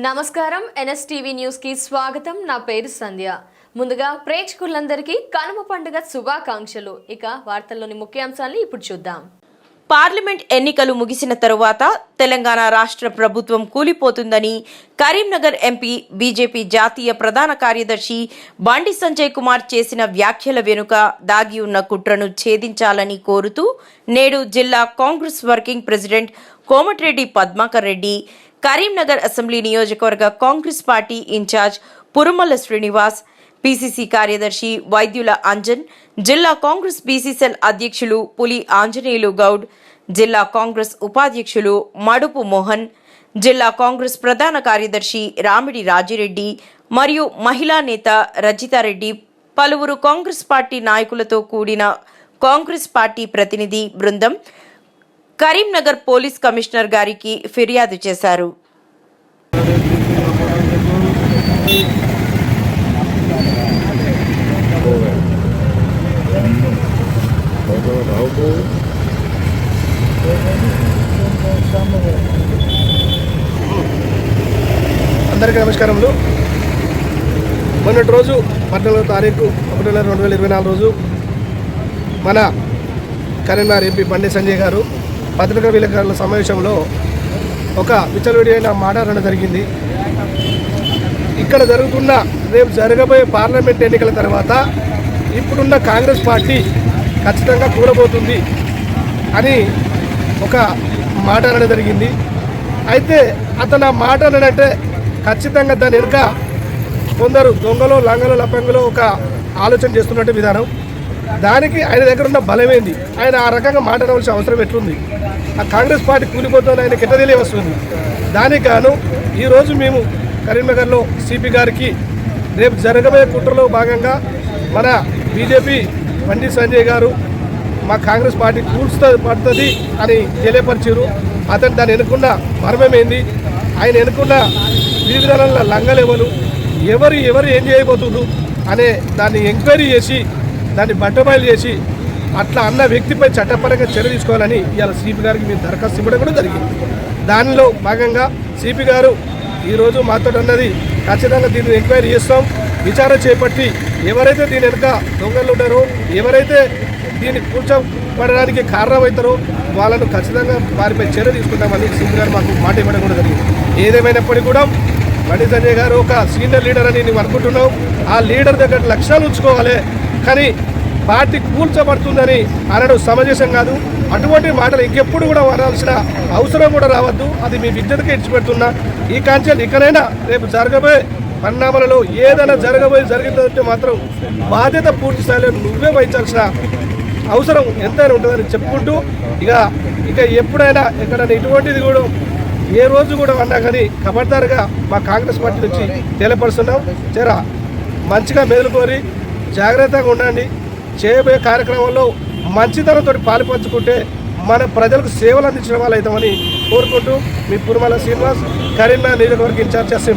నమస్కారం NSTV news కి స్వాగతం. నా పేరు సంధ్య. ముందుగా ప్రేక్షకులందరికీ కనుమ పండుగ శుభాకాంక్షలు. ఇక వార్తల్లోని ముఖ్యాంశాలను ఇప్పుడు చూద్దాం. పార్లమెంట్ ఎన్నికలు ముగిసిన తరువాత తెలంగాణ రాష్ట్ర ప్రభుత్వం కూలిపోతుందని కరీంనగర్ ఎంపీ బీజేపీ జాతీయ ప్రధాన కార్యదర్శి బండి సంజయ్ కుమార్ చేసిన వ్యాఖ్యల వెనుక దాగి ఉన్న కుట్రను ఛేదించాలని కోరుతూ నేడు జిల్లా Congress working president Komatireddy Padmakar Reddy, Karimnagar assembly నియోజకవర్గ Congress party incharge Purumalla Srinivas, PCC కార్యదర్శి వైద్యుల అంజన్, జిల్లా కాంగ్రెస్ బీసీసీఎల్ అధ్యక్షులు పులి ఆంజనేయులు గౌడ్, జిల్లా కాంగ్రెస్ ఉపాధ్యక్షులు మడుపు మోహన్, జిల్లా కాంగ్రెస్ ప్రధాన కార్యదర్శి రామిడి రాజిరెడ్డి మరియు మహిళా నేత రజితారెడ్డి, పలువురు కాంగ్రెస్ పార్టీ నాయకులతో కూడిన కాంగ్రెస్ పార్టీ ప్రతినిధి బృందం కరీంనగర్ పోలీస్ కమిషనర్ గారికి ఫిర్యాదు చేశారు. అందరికీ నమస్కారములు. మొన్నటి రోజు 14వ తారీఖు 1/2024 రోజు మన కరీంనగర్ ఎంపీ బండి సంజయ్ గారు పత్రికా విలేకరుల సమావేశంలో ఒక విచ్చలవిడియైన మాట అనడం జరిగింది. ఇక్కడ జరుగుతున్న రేపు జరగబోయే పార్లమెంట్ ఎన్నికల తర్వాత ఇప్పుడున్న కాంగ్రెస్ పార్టీ ఖచ్చితంగా కూలబోతుంది అని ఒక మాట అనడం జరిగింది. అయితే అతను ఆ మాట అనడంటే ఖచ్చితంగా దాని వెనుక కొందరు దొంగలు లంగలు లపంగులు ఒక ఆలోచన చేస్తున్నట్టు విధానం. దానికి ఆయన దగ్గర ఉన్న బలమేంది, ఆయన ఆ రకంగా మాట్లాడవలసిన అవసరం ఎట్లుంది, ఆ కాంగ్రెస్ పార్టీ కూలిపోతుంది ఆయనకి ఎట్లా తెలియవస్తుంది. దానికి గాను ఈరోజు మేము కరీంనగర్లో సిపి గారికి రేపు జరగబోయే కుట్రలో భాగంగా మన బీజేపీ బండి సంజయ్ గారు మా కాంగ్రెస్ పార్టీ పడుతుంది అని తెలియపరిచారు. అతను దాన్ని ఎన్నుకున్న మర్మమేంది, ఆయన ఎన్నుకున్న వివిధ లంగలెవరు, ఎవరు ఏం చేయబోతున్నారు అనే దాన్ని ఎంక్వైరీ చేసి దాన్ని బట్టబయలు చేసి అట్లా అన్న వ్యక్తిపై చట్టపరంగా చర్య తీసుకోవాలని ఇవాళ సిపి గారికి మేము దరఖాస్తు ఇవ్వడం కూడా జరిగింది. దానిలో భాగంగా సిపి గారు ఈరోజు మాతో అన్నది ఖచ్చితంగా దీన్ని ఎంక్వైరీ చేస్తాం, విచారణ చేపట్టి ఎవరైతే దీని వెనుక దొంగలు ఉన్నారో, ఎవరైతే దీన్ని కూర్చోబడడానికి కారణమవుతారో వాళ్ళను ఖచ్చితంగా వారిపై చర్య తీసుకుంటామని సిపి గారు మాకు మాట ఇవ్వడం కూడా జరిగింది. ఏదేమైనప్పటికీ కూడా బండి సంజయ్ గారు ఒక సీనియర్ లీడర్ అని నేను అనుకుంటున్నాం. ఆ లీడర్ దగ్గర లక్ష్యాలు ఉంచుకోవాలి, కానీ పార్టీ కూల్చబడుతుందని అనడం సమంజసం కాదు. అటువంటి మాటలు ఇంకెప్పుడు కూడా వరాల్సిన అవసరం కూడా రావద్దు. అది మీ విద్యతకే ఇచ్చిపెడుతున్నా. ఈ కాంచెలు ఇకనైనా రేపు జరగబోయే పరిణామాలలో ఏదైనా జరిగిందంటే మాత్రం బాధ్యత పూర్తి స్థాయిలో నువ్వే వహించాల్సిన అవసరం ఎంతైనా ఉంటుందని చెప్పుకుంటూ ఇక ఎప్పుడైనా ఎక్కడైనా ఇటువంటిది కూడా ఏ రోజు కూడా అన్నా కానీ ఖబర్దారుగా మా కాంగ్రెస్ పార్టీ నుంచి తెలియపరుస్తున్నాం. జరా మంచిగా మేలుకోరి జాగ్రత్తగా ఉండండి. చేయబోయే కార్యక్రమంలో మంచితనంతో పాలుపంచుకుంటే మన ప్రజలకు సేవలు అందించిన వాళ్ళు అవుతామని కోరుకుంటూ మీ పురుమల శ్రీనివాస్, కరీంనగర్ నియోజకవర్గ ఇన్ఛార్జ్ అసెంబ్లీ.